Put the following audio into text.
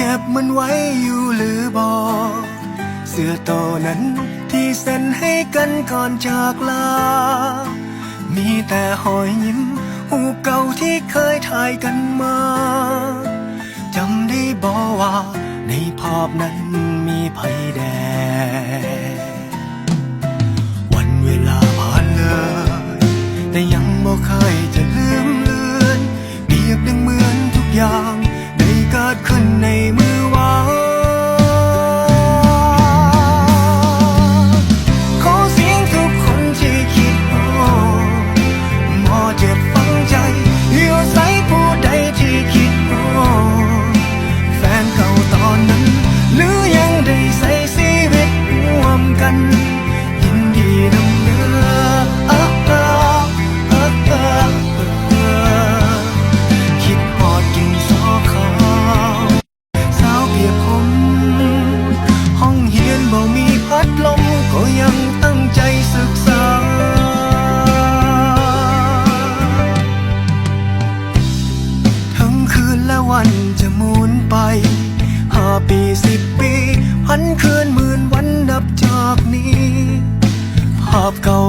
เก็บมันไว้อยู่หรือบอกเสื้อโตนั้นที่เซ็นให้กันก่อนจากลามีแต่หอยยิ้มหูเก่าที่เคยถ่ายกันมาจำได้บอกว่าในภาพนั้นมีไผแดงวันเวลาผ่านเลยแต่ยังบ่เคยจะลืมเลือนเปรียบดังเหมือนทุกอย่างได้เกิดขึ้นในมือวางขอเสียงทุกคนที่คิดฮอดหมอเจ็บฝังใจอยู่ใส่ผู้ใดที่คิดฮอดแฟนเก่าตอนนั้นหรือยังได้ใส่ชีวิตร่วมกันยินดีนำเนื้อคิดฮอดกินซอขาวสาวเปียกผมห้องเฮียนบ่มีพัดลมก็ยังตั้งใจศึกษาทั้งคืนและวันจะหมุนไป5 ปี10 ปีพันคืนหมื่นวันนับจากนี้ภาพเก่า